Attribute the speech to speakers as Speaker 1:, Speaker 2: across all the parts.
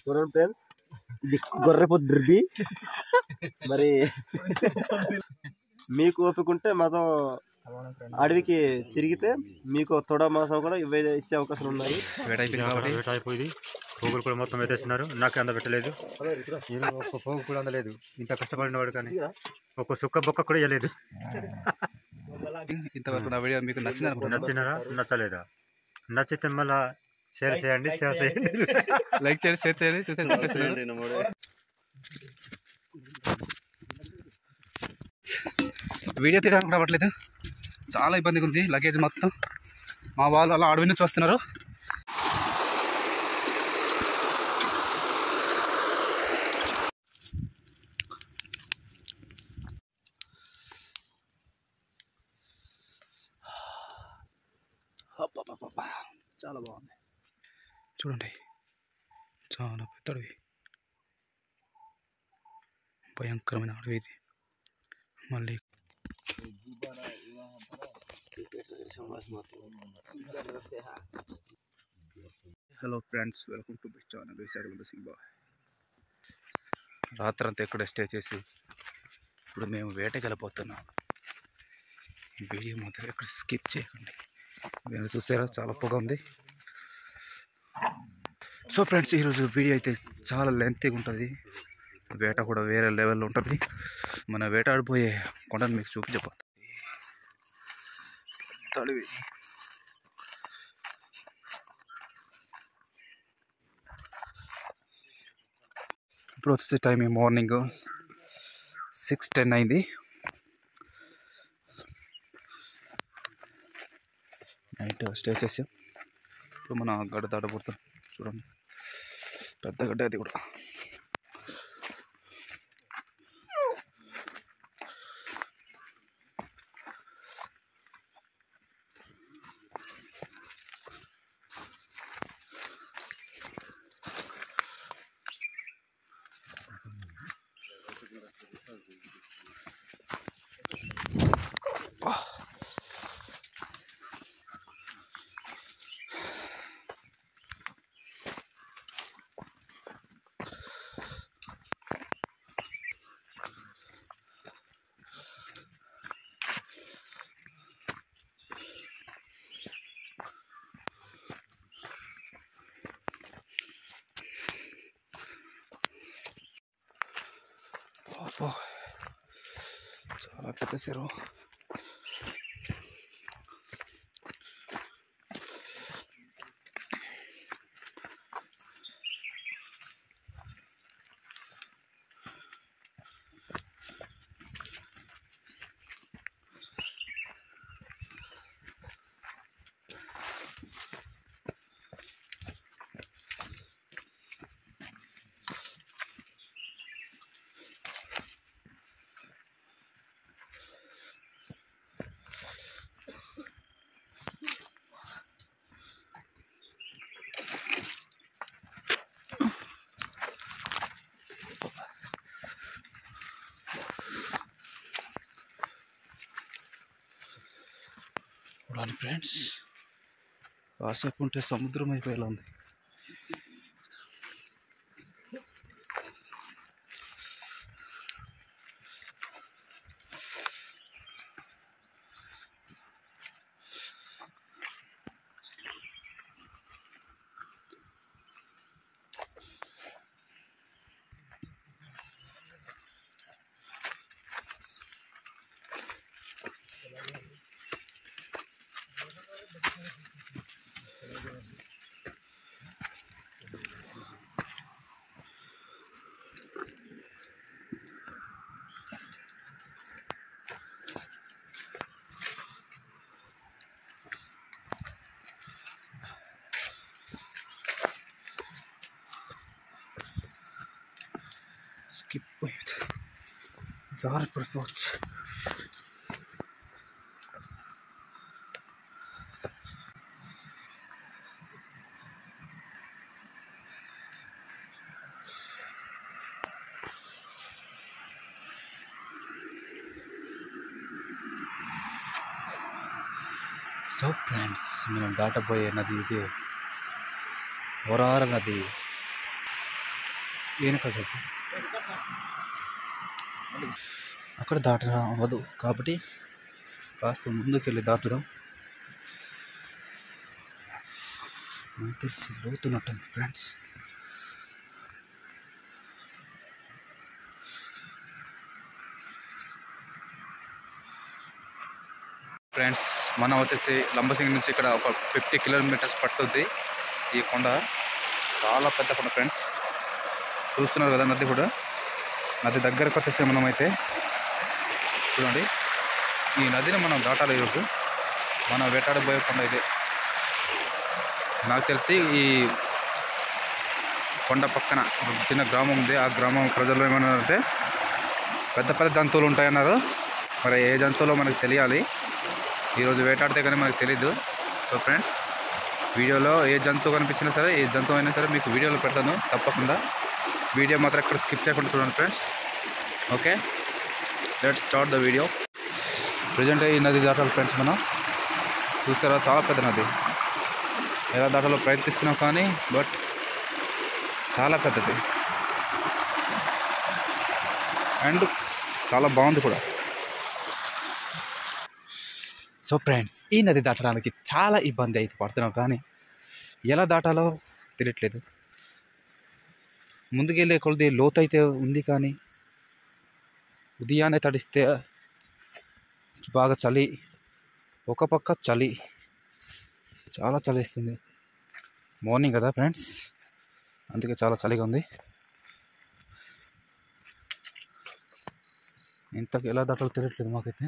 Speaker 1: చూడండి ఫ్రెండ్స్, ఇది గొర్రెపోతు డ్రిబ్బి. మరి మీకు ఓపికంటే మాతో అడవికి తిరిగితే మీకు తొడ మాసం కూడా ఇచ్చే అవకాశాలు ఉన్నాయి.
Speaker 2: వేట అయిపోయింది. పోగులు కూడా మొత్తం వేసేస్తున్నారు. నాకే అందబెట్టలేదు, ఒక్క పోగు కూడా అందలేదు. ఇంత కష్టపడిన వాడు కానీ ఒక సుక్క బొక్క కూడా ఇవ్వలేదు.
Speaker 3: ఇంతవరకు నా వీడియో మీకు
Speaker 2: నచ్చినారా నచ్చలేదా? నచ్చితే మళ్ళా షేర్ చేయండి,
Speaker 3: లైక్ చేయండి, షేర్ చేయండి. వీడియో తీయడానికి రావట్లేదు, చాలా ఇబ్బందిగా ఉంది. లగేజ్ మొత్తం మా వాళ్ళు అలా అడవి నుంచి వస్తున్నారు. చాలా బాగుంది చూడండి, చాలా పెద్ద అడవి, భయంకరమైన అడవి ఇది. మళ్ళీ hello friends, welcome to best channel Visakhapatnam Singh boy. రాత్రంతా ఇక్కడ స్టే చేసి ఇప్పుడు మేము వేటకి వెళ్ళిపోతున్నాం. ఈ వీడియో మాత్రం ఇక్కడ స్కిప్ చేయకండి. మీరు చూసారా, చాలా పొగ ఉంది. సో ఫ్రెండ్స్, ఈరోజు వీడియో అయితే చాలా లెంతీగా ఉంటుంది. వేట కూడా వేరే లెవెల్లో ఉంటుంది. మన వేటాడిపోయే కొండను మీకు చూపించబోతుంది. తడివి ఇప్పుడు వచ్చేసి టైం మార్నింగ్ 6:10 అయింది. నైట్ స్టే చేసాం. ఇప్పుడు మన గడ్డ దాటబోతాం. చూడండి, పెద్ద గడ్డ అది కూడా. చాలా పెద్ద చెరువు. చూడండి ఫ్రెండ్స్, కాసేపు ఉంటే సముద్రం అయిపోయేలా ఉంది. స్కిప్ అవుతుంది, జారి పడిపోవచ్చు. సో ఫ్రెండ్స్, మనం దాటబోయే నది ఇది, వరార నది. అక్కడ దాటరా అవ్వదు కాబట్టి కాస్త ముందుకెళ్ళి దాటుదాం. నాకు తెలిసి లోతున్నట్టుంది ఫ్రెండ్స్. మనం వచ్చేసి లంబసింగి నుంచి ఇక్కడ ఒక 50 కిలోమీటర్స్ పట్టుద్ది ఈ కొండ. చాలా పెద్ద కొండ ఫ్రెండ్స్, చూస్తున్నారు కదా. నది దగ్గరకు వచ్చేసి మనమైతే చూడండి, ఈ నదిని మనం దాటాలి ఈరోజు. మనం వేటాడబోయే కొండ ఇదే. నాకు తెలిసి ఈ కొండ పక్కన ఒక చిన్న గ్రామం ఉంది. ఆ గ్రామం ప్రజలు ఏమన్నారంటే పెద్ద పెద్ద జంతువులు ఉంటాయన్నారు. మరి ఏ జంతువులో మనకు తెలియాలి. ఈరోజు వేటాడితే కానీ మనకు తెలీదు. సో ఫ్రెండ్స్, వీడియోలో ఏ జంతువు కనిపించినా సరే, ఏ జంతువు అయినా సరే మీకు వీడియోలో పెడతాను తప్పకుండా. వీడియో మాత్రం ఎక్కడ స్కిప్ చేయకుండా చూడండి friends. Okay, let's start the video. Present ఈ నది దాటాలి ఫ్రెండ్స్. మనం చూసారా, చాలా పెద్ద నది. ఎలా దాటాలో ప్రయత్నిస్తున్నాం కానీ బట్ చాలా పెద్దది అండ్ చాలా బాగుంది కూడా. సో ఫ్రెండ్స్, ఈ నది దాటడానికి చాలా ఇబ్బంది అయితే పడుతున్నాం కానీ ఎలా దాటాలో తెలియట్లేదు. ముందుకెళ్ళే కొద్ది లోతు అయితే ఉంది కానీ ఉదయాన్నే తడిస్తే బాగా చలి, ఒక పక్క చలి, చాలా చలి ఇస్తుంది. మార్నింగ్ కదా ఫ్రెండ్స్, అందుకే చాలా చలిగా ఉంది. ఇంతకు ఎలా దాటాలో తెలియట్లేదు మాకైతే.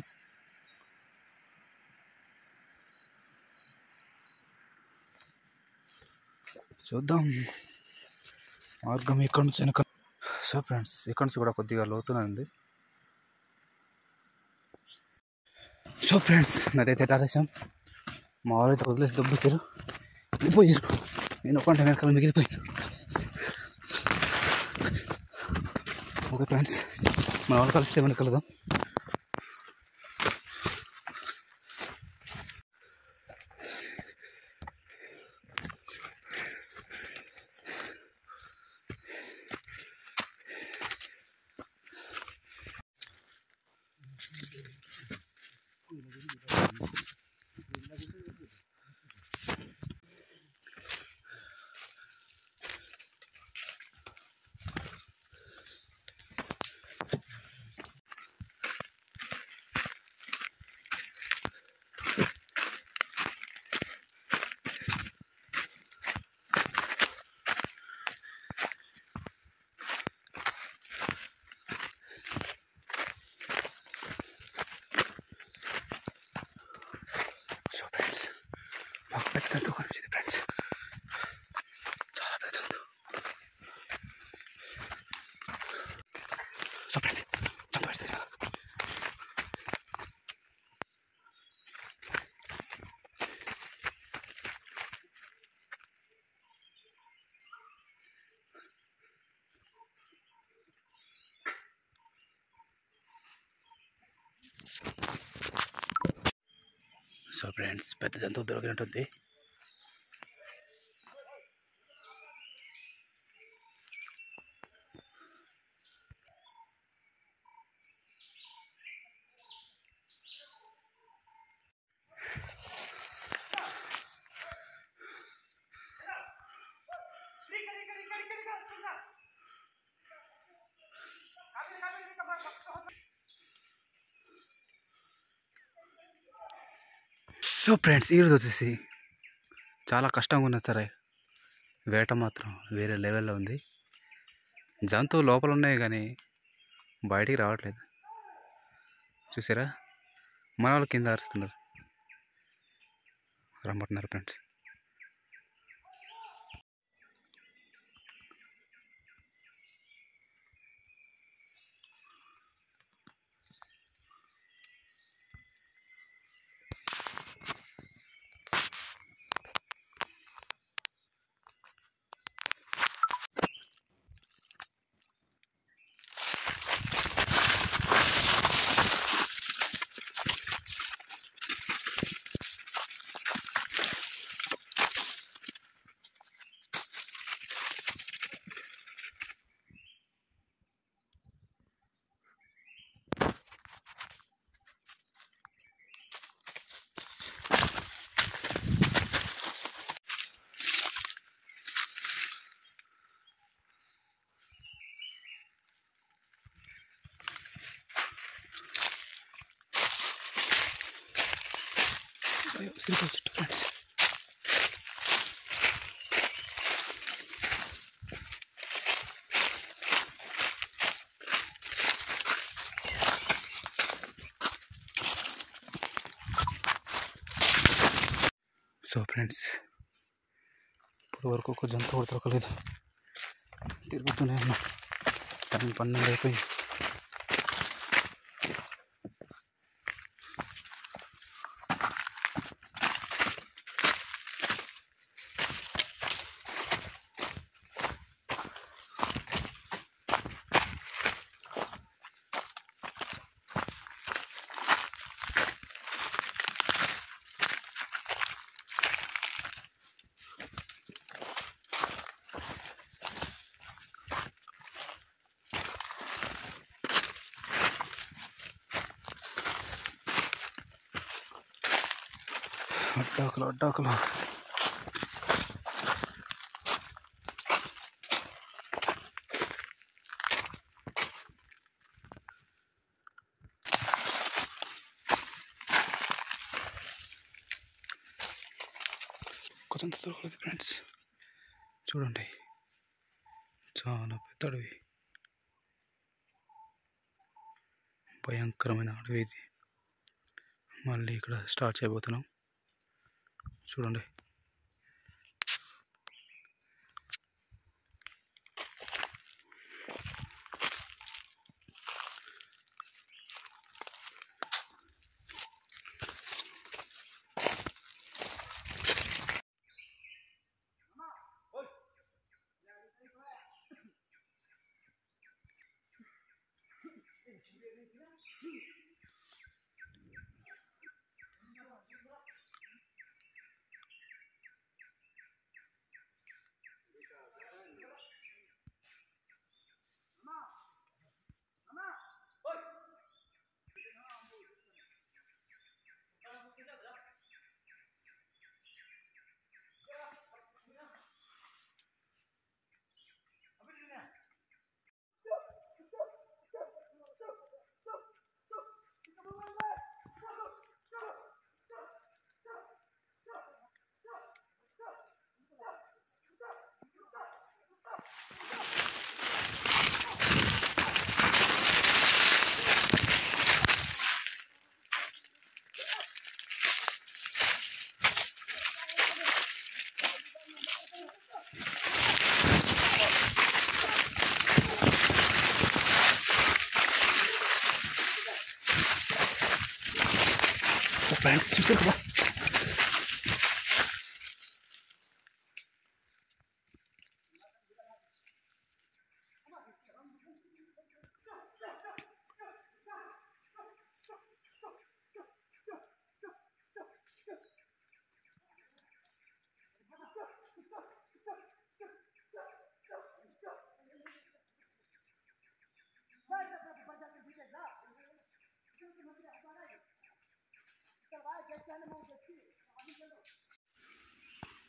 Speaker 3: చూద్దాం మార్గం ఇక్కడ నుంచి వెనక. సో ఫ్రెండ్స్, ఇక్కడ నుంచి కూడా కొద్దిగా లోతున ఉంది. సో ఫ్రెండ్స్, నది అయితే దాటేసాం. మా వాళ్ళు అయితే వదిలేసి దొబ్బేసారు, వెళ్ళిపోయారు. నేను ఒక వెనకాల మిగిలిపోయాను. ఓకే ఫ్రెండ్స్, మన వాళ్ళు కలిస్తే వెనక కలుద్దాం. పెద్ద జంతువు కనిపించింది ఫ్రెండ్స్, చాలా పెద్ద జంతువు. సో ఫ్రెండ్స్, జంతువు పెడుతుంది. సో ఫ్రెండ్స్, పెద్ద జంతువు దొరికినట్టుంది. సో ఫ్రెండ్స్, ఈరోజు వచ్చేసి చాలా కష్టంగా ఉన్నది సరే. వేట మాత్రం వేరే లెవెల్లో ఉంది. జంతువు లోపల ఉన్నాయి కానీ బయటికి రావట్లేదు. చూసారా, మన వాళ్ళు కింద అరుస్తున్నారు, రమ్మంటున్నారు ఫ్రెండ్స్. ఉసిరికాయ చెట్టు ఫ్రెండ్స్. సో ఫ్రెండ్స్, ఇప్పుడు వరకు ఒక జంతువు కూడా దొరకలేదు. తిరుగుతూనే ఉన్నాం. టైం 12 అయిపోయింది. అడ్డాకులు కొంత దొరకలేదు ఫ్రెండ్స్. చూడండి, చాలా పెద్ద అడవి, భయంకరమైన అడవి ఇది. మళ్ళీ ఇక్కడ స్టార్ట్ చేయబోతున్నాం. చూడండి, ఫ్రెండ్స్ చూసారు కదా,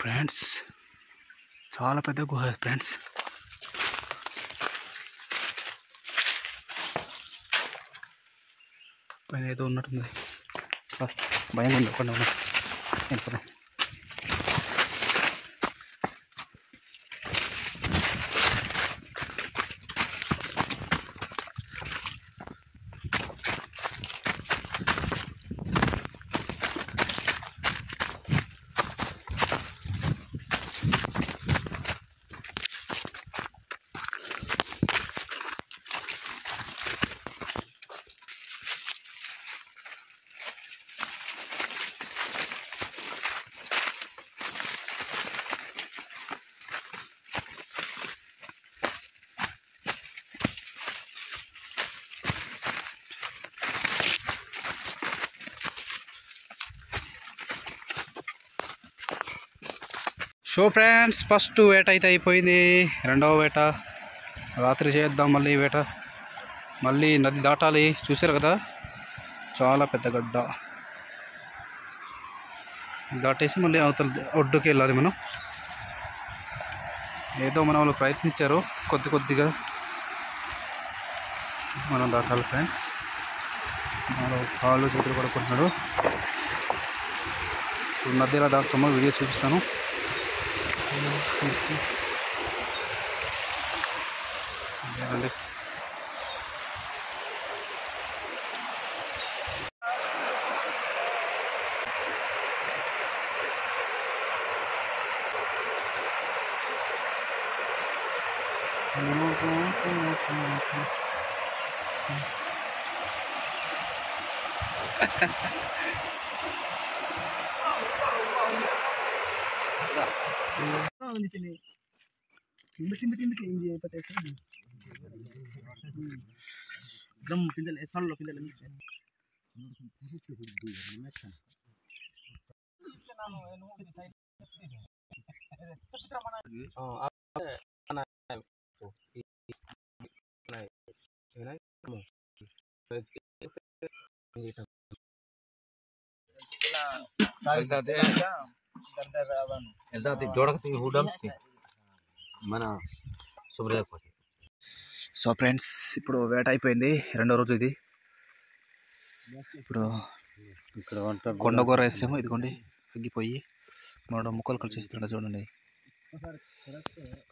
Speaker 3: ఫ్రెండ్స్ చాలా పెద్ద గుహ ఫ్రెండ్స్. పైన ఏదో ఉన్నట్టుంది. భయం ఉంది. అక్కడ ఉన్నా వెళ్ళిపోదాం. సో ఫ్రెండ్స్, ఫస్ట్ వేట అయితే అయిపోయింది. రెండవ వేట రాత్రి చేద్దాం. మళ్ళీ వేట, మళ్ళీ నది దాటాలి. చూసారు కదా, చాలా పెద్ద గడ్డ దాటేసి మళ్ళీ అవతల ఒడ్డుకి వెళ్ళాలి మనం. ఏదో మన వాళ్ళు ప్రయత్నించారు, కొద్దిగా మనం దాటాలి ఫ్రెండ్స్. మనం కాళ్ళు చేతులు పడుకుంటున్నాడు. ఇప్పుడు నది ఎలా దాటుతామో వీడియో చూపిస్తాను. అండి సో ఫ్రెండ్స్, ఇప్పుడు వేట అయిపోయింది. రెండో రోజు ఇది. ఇప్పుడు కొండగూర వేసాము. ఇదిగోండి తగ్గిపోయి మూడు ముక్కలు కలిసిస్తుండ చూడండి.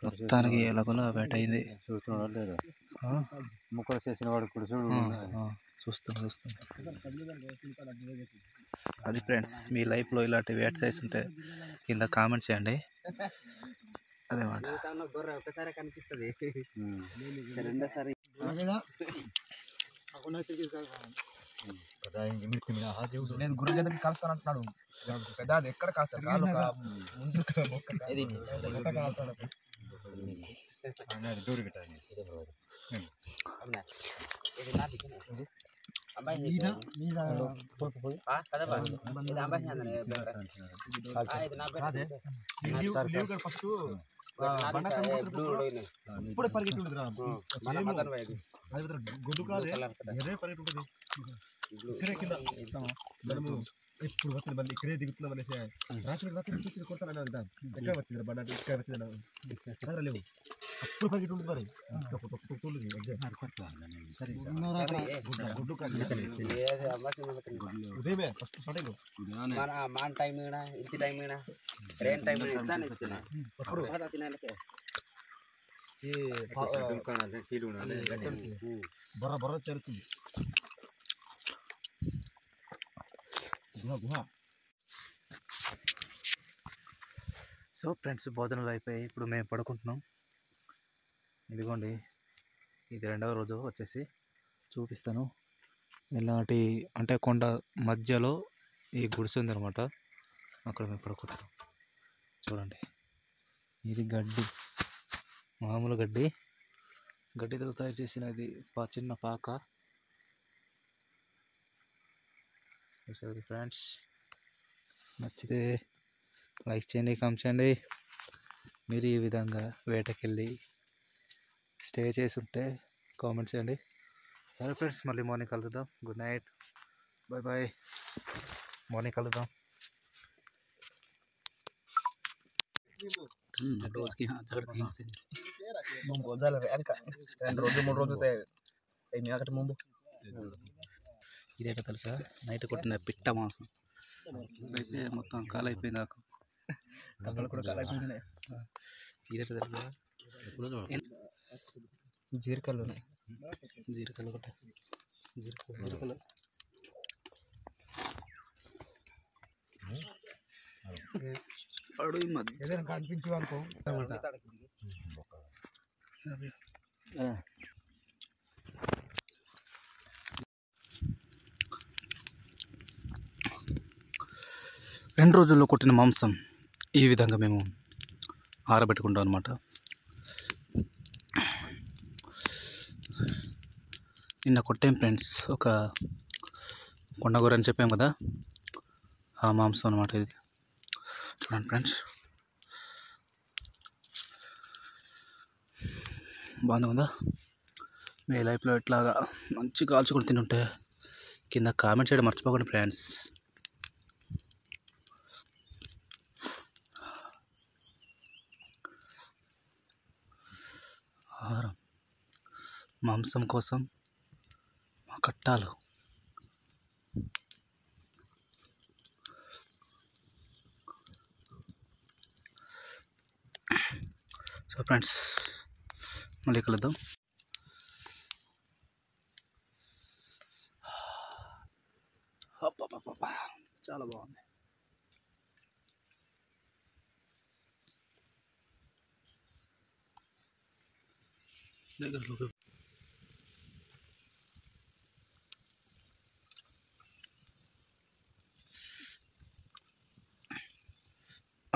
Speaker 3: మొత్తానికి ఎలాగోలా వేట అయింది.
Speaker 2: ముక్కలు చేసిన వాడు ఇప్పుడు
Speaker 3: చూస్తున్నా. అది ఫ్రెండ్స్, మీ లైఫ్లో ఇలాంటి వేట చేస్తుంటే కింద కామెంట్ చేయండి. అదేమాట ఒకసారి కనిపిస్తుంది. రెండోసారి గుర్రెకి కలుస్తానంటున్నాడు. పెద్ద ఎక్కడ కాస్తాడు ఇప్పుడు వచ్చింది బండి ఇక్కడే దిగుతున్నాం అనేసి రాత్రి కొడతాను ఎక్కడ వచ్చింది బండి అంటే ఇక్కడ వచ్చింది లేవు. అప్పుడు పరిగెట్టి ఉంటుంది మరి ఉదయమే ఫస్ట్ స్టార్ట్ టైం ఇంటి టైం ట్రైన్ టైం బొర్ర బొర్ర చేరుతుంది. సో ఫ్రెండ్స్, భోజనాలు అయిపోయి ఇప్పుడు మేము పడుకుంటున్నాం. ఇదిగోండి, ఇది రెండవ రోజు వచ్చేసి చూపిస్తాను. ఇలాంటి అంటే కొండ మధ్యలో ఈ గుడిసె ఉందన్నమాట. అక్కడ మేము పడుకుంటాం. చూడండి, ఇది గడ్డి, మామూలు గడ్డితో తయారు చేసిన ఇది చిన్న పాక. చూసారు ఫ్రెండ్స్, నచ్చితే లైక్ చేయండి, కామెంట్ చేయండి. మీరు ఈ విధంగా వేటకెళ్ళి స్టే చేసి ఉంటే కామెంట్ చేయండి. సరే ఫ్రెండ్స్, మళ్ళీ మార్నింగ్ కలుద్దాం. Good night, bye. మార్నింగ్ కలుద్దాం. రోజుకి 2 రోజులు ముందు ఇదేటో తెలుసా, నైట్ కొట్టిన పిట్ట మాంసం అయితే మొత్తం కాలైపోయింది. నాకు తప్పలు కూడా కాలైపోయింది. ఇదేటో తెలుసా, జీరకల్లు ఒకటి జీరకల్లు అడుగు మధ్య కనిపించు అనుకో. రెండు రోజుల్లో కొట్టిన మాంసం ఈ విధంగా మేము ఆరబెట్టుకుంటాం అన్నమాట. నిన్న కొట్టాం ఫ్రెండ్స్, ఒక కొండగూర అని చెప్పాం కదా, ఆ మాంసం అన్నమాట ఇది. చూడండి ఫ్రెండ్స్, బాగుంది కదా. మీ లైఫ్లో ఇట్లాగా మంచి కాల్చుకొని తింటుంటే కింద కామెంట్ చేయడం మర్చిపోకండి ఫ్రెండ్స్. ఆహారం మాంసం కోసం మా కట్టాలు. సో ఫ్రెండ్స్ మళ్ళీ కలుద్దాం. చాలా బాగుంది.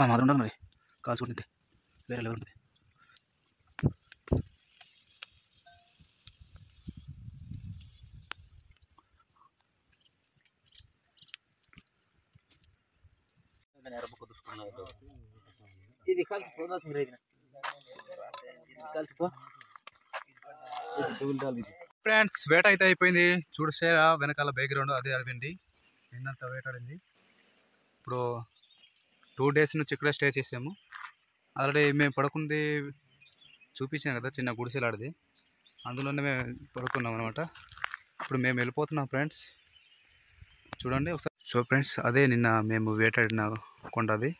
Speaker 3: మాది ఉండాలి మరి కాల్చుకుంటుంటే వేరే లెవెల్ ఉంటుంది.
Speaker 1: ఇది
Speaker 3: ఫ్రెండ్స్ వేట అయితే అయిపోయింది. చూడసేరా వెనకాల బ్యాక్గ్రౌండ్ అదే అడవిండి. నిన్నంత వేటాడింది. ఇప్పుడు 2 days నుంచి ఇక్కడే స్టే చేసాము. ఆల్రెడీ మేము పడుకుంది చూపించాను కదా, చిన్న గుడిసెలాడిది, అందులోనే మేము పడుకున్నాం అనమాట. ఇప్పుడు మేము వెళ్ళిపోతున్నాం ఫ్రెండ్స్. చూడండి ఒకసారి. సో ఫ్రెండ్స్ అదే నిన్న మేము వేటాడిన కొండ, అది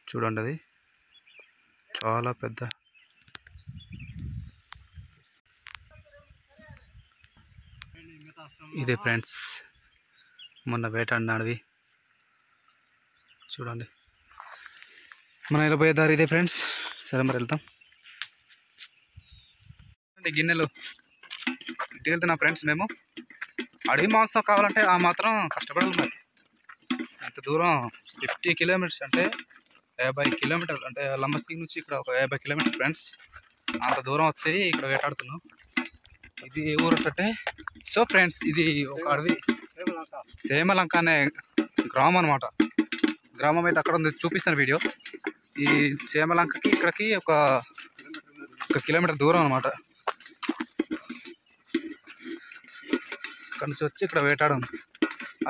Speaker 3: చూడండి, అది చాలా పెద్ద. ఇదే ఫ్రెండ్స్ మొన్న వేటాడిన అడవి. చూడండి మనం వెళ్ళిపోయే దారి ఇదే ఫ్రెండ్స్. సరే మరి వెళ్తాం. గిన్నెలు ఇంటికి వెళ్తున్నా ఫ్రెండ్స్. మేము అడవి మాంసం కావాలంటే ఆ మాత్రం కష్టపడాలి మరి. అంత దూరం 50 kilometers అంటే 50 kilometers, అంటే లంబసింగి నుంచి ఇక్కడ ఒక 50 kilometers ఫ్రెండ్స్. అంత దూరం వచ్చి ఇక్కడ వేటాడుతున్నాం. ఇది ఏ ఊరు అంటే, సో ఫ్రెండ్స్ ఇది ఒక అడవి, సేమలంక అనే గ్రామం అనమాట. గ్రామం అయితే అక్కడ ఉంది, చూపిస్తాను వీడియో. ఈ సేమలంకకి ఇక్కడికి ఒక కిలోమీటర్ దూరం అనమాట. ఇక్కడ నుంచి వచ్చి ఇక్కడ వేటాడం.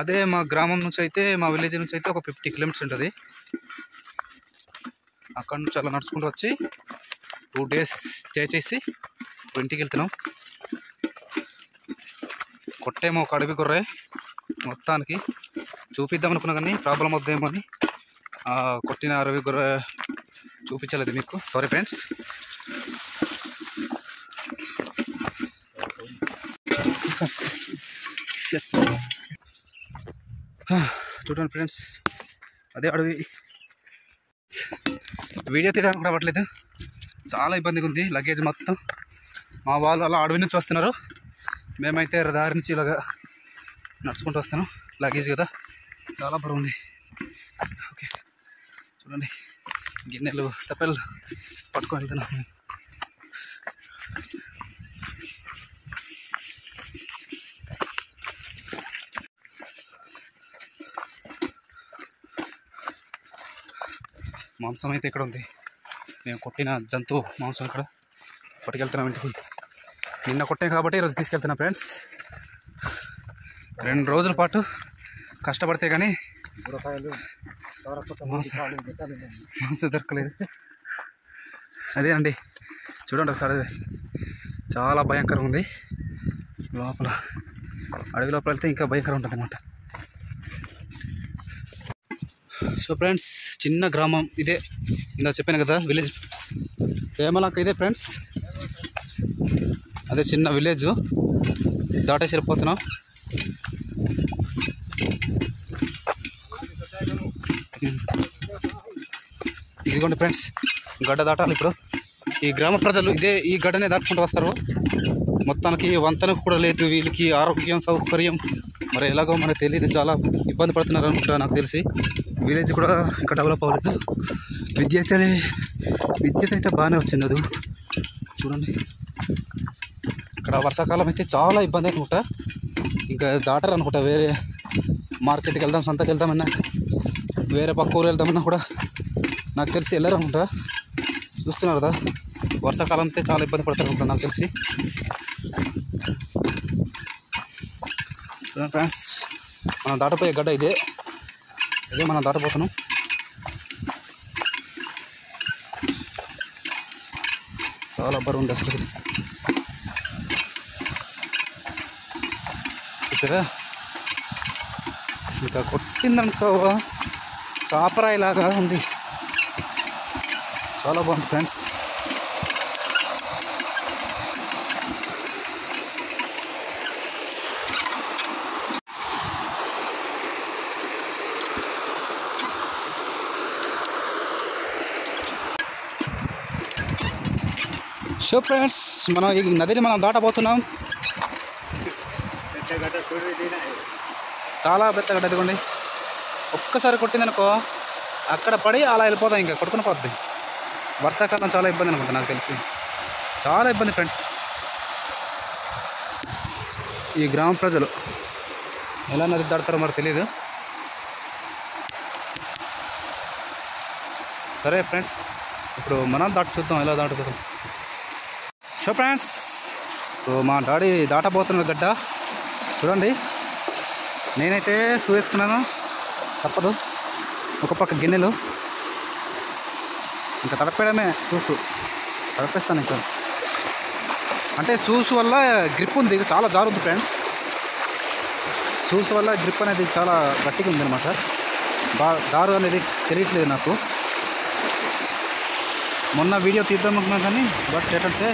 Speaker 3: అదే మా గ్రామం నుంచి అయితే, మా విలేజ్ నుంచి అయితే ఒక 50 kilometers ఉంటుంది. అక్కడ నుంచి అలా నడుచుకుంటూ వచ్చి 2 days స్టే చేసి ఇంటికి వెళ్తున్నాం. కొట్టేమో ఒక అడవి గొర్రె, మొత్తానికి చూపిద్దాం అనుకున్నా కానీ ప్రాబ్లం వద్దేమో అని కొట్టిన అడవి గొర్రె చూపించలేదు మీకు. Sorry friends. చూడండి ఫ్రెండ్స్ అదే అడవి. వీడియో తీయడానికి కూడా అవ్వట్లేదు, చాలా ఇబ్బందిగా ఉంది. లగేజ్ మొత్తం మా వాళ్ళు అలా అడవి నుంచి వస్తున్నారు, మేమైతే దారి నుంచి ఇలాగా నడుచుకుంటూ వస్తాను. లగేజ్ కదా చాలా బరువు ఉంది. ఓకే చూడండి గిన్నెలు తప్పెలు పట్టుకొని వెళ్తున్నాను. మాంసం అయితే ఇక్కడ ఉంది. మేము కొట్టిన జంతువు మాంసం ఇక్కడ పట్టుకెళ్తున్నాం ఇంటికి. నిన్న కొట్టాం కాబట్టి ఈరోజు తీసుకెళ్తున్నా ఫ్రెండ్స్. 2 రోజుల పాటు కష్టపడితే కానీ మాంసం దొరకలేదు. అదే అండి చూడండి ఒకసారి, చాలా భయంకరంగా ఉంది. లోపల అడవి లోపల వెళ్తే ఇంకా భయంకరంగా ఉంటుంది అన్నమాట. సో ఫ్రెండ్స్ చిన్న గ్రామం ఇదే, ఇందా చెప్పాను కదా విలేజ్ సేమలంక ఇదే ఫ్రెండ్స్. అదే చిన్న విలేజ్ దాటేసి వెళ్ళిపోతున్నాం. ఇదిగోండి ఫ్రెండ్స్ గడ్డ దాటాలి ఇప్పుడు. ఈ గ్రామ ప్రజలు ఈ గడ్డనే దాటుకుంటూ వస్తారు. మొత్తానికి వంతెన కూడా లేదు వీళ్ళకి, ఆరోగ్యం సౌకర్యం మరి ఎలాగో మనకు తెలియదు, చాలా ఇబ్బంది పడుతున్నారు అనుకుంటా నాకు తెలిసి. విలేజ్ కూడా ఇంకా డెవలప్ అవ్వలేదు. విద్యుత్ అయితే బాగానే వచ్చింది. అది చూడండి ఇక్కడ వర్షాకాలం అయితే చాలా ఇబ్బంది అనుకుంటా. ఇంకా దాటరు అనుకుంటా. వేరే మార్కెట్కి వెళ్దాం, సంతకి వెళ్దామన్నా, వేరే పక్క ఊరు వెళ్దామన్నా కూడా నాకు తెలిసి వెళ్ళరు అనుకుంటా. చూస్తున్నారు కదా వర్షాకాలం అయితే చాలా ఇబ్బంది పడతారు అనుకుంటా నాకు తెలిసి. ఫ్రెండ్స్ మనం దాటపోయే గడ్డ ఇదే మనం దాటపోతున్నాం. చాలా బరువు ఉంది అసలు. చూసారా ఇంకా కొట్టిందనుకో చాపరాయిలాగా ఉంది. చాలా బాగుంది ఫ్రెండ్స్. సో ఫ్రెండ్స్ మనం ఈ నదిని మనం దాటబోతున్నాం. చాలా పెద్ద గడ్డ ఎదుగుండి. ఒక్కసారి కొట్టిందనుకో అక్కడ పడి అలా వెళ్ళిపోతాం, ఇంకా కొట్టుకుని పోద్ది. వర్షాకాలం చాలా ఇబ్బంది అనుకుంటా, నాకు తెలిసి చాలా ఇబ్బంది ఫ్రెండ్స్. ఈ గ్రామ ప్రజలు ఎలా నది దాడతారో మరి తెలియదు. సరే ఫ్రెండ్స్, ఇప్పుడు మనం దాటి చూద్దాం ఎలా దాటుతాం. సో ఫ్రెండ్స్, మా డాడీ దాటబోతున్న గడ్డ చూడండి. నేనైతే షూ వేసుకున్నాను, తప్పదు. ఒక పక్క గిన్నెలు, ఇంకా తడపేయడమే. షూస్ తడపేస్తాను ఇంకా. అంటే షూస్ వల్ల గ్రిప్ ఉంది, చాలా జారుంది ఫ్రెండ్స్. షూస్ వల్ల గ్రిప్ అనేది చాలా గట్టిగా ఉంది అనమాట. దారు అనేది తెలియట్లేదు నాకు. మొన్న వీడియో తీద్దాం అనుకున్నాం కానీ బట్ ఏంటంటే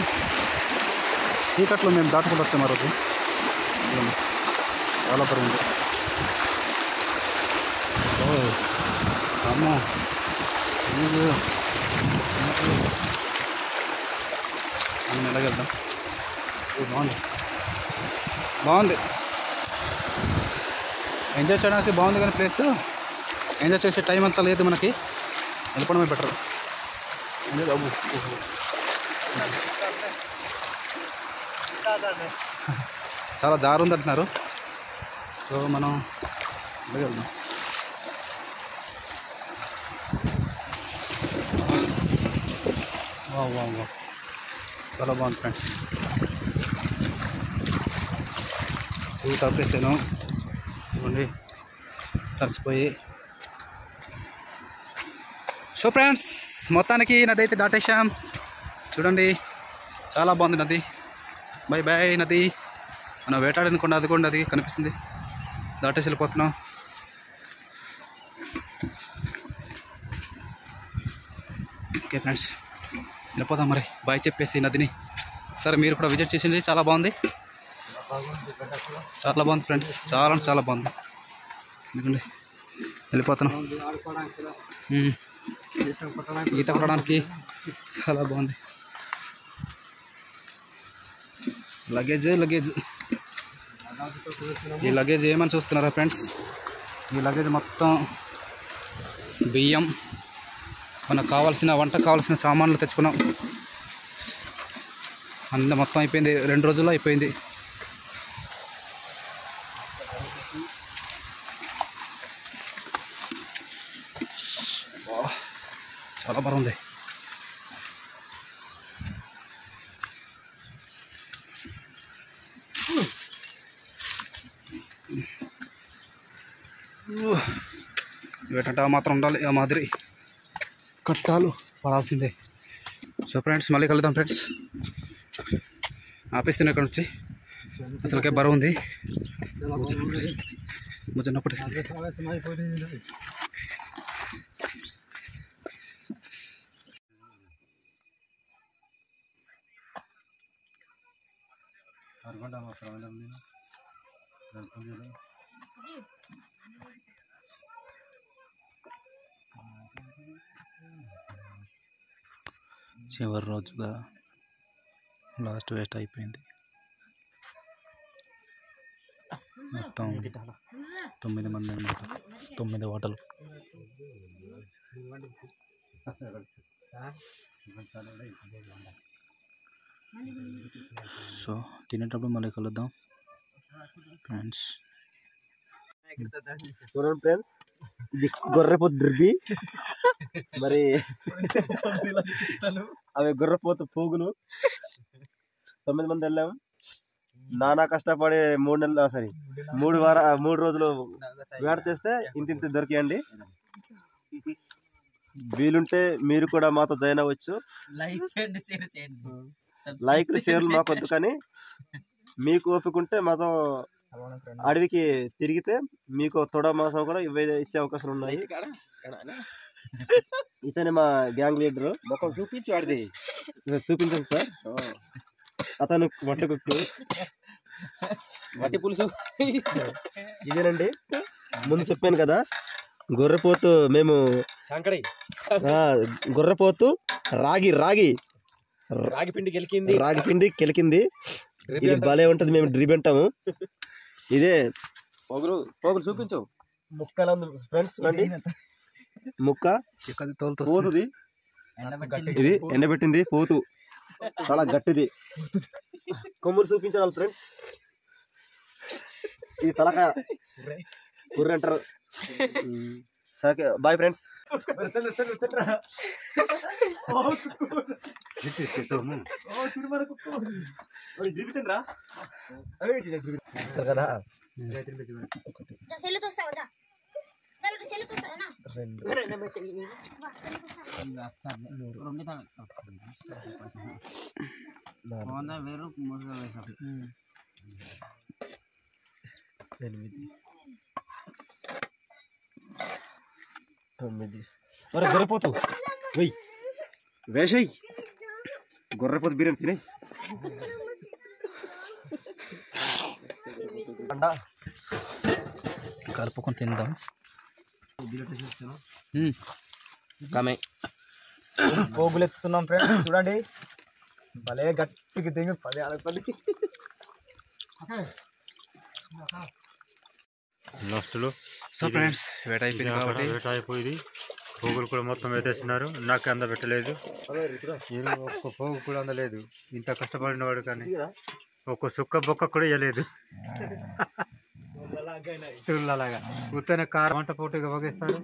Speaker 3: చీకట్లో మేము దాటుకుంటూ వచ్చాము ఆ రోజు. చాలా బరువు ఉంది. అమ్మో మనం ఎలాగెళ్దాం. బాగుంది, బాగుంది. ఎంజాయ్ చేయడానికి బాగుంది కానీ ప్లేస్ ఎంజాయ్ చేసే టైం అంతా లేదు మనకి. వెళ్ళిపోవడమే బెటర్. చాలా జారుంది అంటున్నారు. సో మనం వెళ్దాం. వా వా వా చాలా బాగుంది ఫ్రెండ్స్. షూ తప్పేసాను చూడండి, తడిచిపోయి. సో ఫ్రెండ్స్, మొత్తానికి నది అయితే దాటేసాం. చూడండి చాలా బాగుంది నది. బై బాయ్ నది. మనం వేటాడనుకోండి, అది కూడా అది కనిపిస్తుంది. దాటేసి వెళ్ళిపోతున్నాం. ఓకే ఫ్రెండ్స్, వెళ్ళిపోదాం మరి. బాయ్ చెప్పేసి నదిని ఒకసారి మీరు కూడా విజిట్ చేసింది. చాలా బాగుంది, చాలా బాగుంది ఫ్రెండ్స్. చాలా అంటే చాలా బాగుంది. ఎందుకండి వెళ్ళిపోతున్నాం. ఈత కొట్టడానికి చాలా బాగుంది. లగేజ్ ఈ లగేజ్ ఏమని చూస్తున్నారా ఫ్రెండ్స్? ఈ లగేజ్ మొత్తం బియ్యం, మనకు కావాల్సిన వంటకు కావాల్సిన సామాన్లు తెచ్చుకున్నాం. అంత మొత్తం అయిపోయింది, 2 రోజుల్లో అయిపోయింది. చాలా బాగుంది. ఏంటంటే ఆ మాత్రం ఉండాలి, ఆ మాదిరి కష్టాలు పడాల్సిందే. సో ఫ్రెండ్స్, మళ్ళీ కలుద్దాం ఫ్రెండ్స్. ఆపేస్తున్నాను ఇక్కడ నుంచి, అసలుకే బరువు ఉంది. భుజన్నప్పుడు చివరి రోజుగా లాస్ట్ వేస్ట్ అయిపోయింది. మొత్తం 9 మంది అన్నమాట, 9 వాటలు. సో తినేటప్పుడు మళ్ళీ కలుద్దాం ఫ్రెండ్స్.
Speaker 1: చూడండి ఫ్రెండ్స్, ఇది గొర్రెపోతు మరి అవి గొర్రెపోతు పోగులు. 9 మంది వెళ్ళాము. నానా కష్టపడి 3 రోజులు వేట చేస్తే ఇంత దొరికాయండి. వీలుంటే మీరు కూడా మాతో జాయిన్ అవ్వచ్చు. లైక్లు షేర్లు మాకు వద్దు, కానీ మీకు ఓపికంటే మాతో అడవికి తిరిగితే మీకు తొడ మాసం కూడా ఇచ్చే అవకాశాలు ఉన్నాయి. ఇతనే మా గ్యాంగ్ లీడరు. మొత్తం చూపించు, ఆడిది చూపించండి సార్. అతను మట్టకుక్కు, మట్టి పులుసు. ఇదేనండి, ముందు చెప్పాను కదా, గొర్రెపోతు. మేము గొర్రెపోతు రాగి రాగి పిండి కెలికింది. ఇది భలే ఉంటది, మేము డ్రిబ్ అంటాము. ఇదే పోగులు చూపించు. ముక్కలా ఉంది ఫ్రెండ్స్, ముక్క పోతుంది. ఇది ఎండబెట్టింది పోతు, చాలా గట్టిది. కొమ్ములు చూపించాలి ఫ్రెండ్స్. ఇది తలకాయ కుర్ర అంటారు. సరే బాయ్ ఫ్రెండ్స్. గొర్రెపోతు వేషయ్, గొర్రెపోతు బిర్యానీ తినే
Speaker 3: కలుపుకొని తిందాం.
Speaker 1: పోగులు ఎత్తుతున్నాం ఫ్రెండ్స్, చూడండి భలే గట్టికి దిగి 10
Speaker 2: లాస్ట్లో.
Speaker 3: సో ఫ్రెండ్స్ వేట అయిపోయింది కాబట్టి
Speaker 2: వేట అయిపోయింది. పోగులు కూడా మొత్తం వేసేస్తున్నారు. నాకు అందబెట్టలేదు, ఒక్క పోగు కూడా అందలేదు. ఇంత కష్టపడినవాడు కానీ ఒక్క సుక్క బొక్క కూడా ఇవ్వలేదు. చూడలాగా ఉత్తనే కారం వంట పోటీగా వగేస్తారు.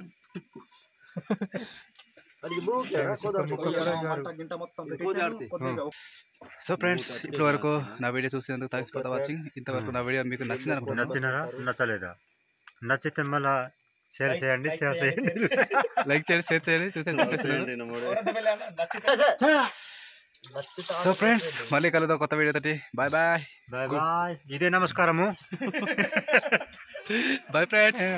Speaker 3: సో ఫ్రెండ్స్ ఇప్పటి వరకు నా వీడియో చూసేందుకు థాంక్స్ ఫర్ వాచింగ్. ఇంతవరకు నా వీడియో మీకు
Speaker 2: నచ్చినారా నచ్చలేదా? నచ్చితే మళ్ళా షేర్ చేయండి,
Speaker 3: లైక్ చేయండి, షేర్ చేయండి. సో ఫ్రెండ్స్ మళ్ళీ కలుద్దాం కొత్త వీడియో తోటి. Bye bye
Speaker 2: bye bye. ఇదే నమస్కారము.
Speaker 3: Bye friends.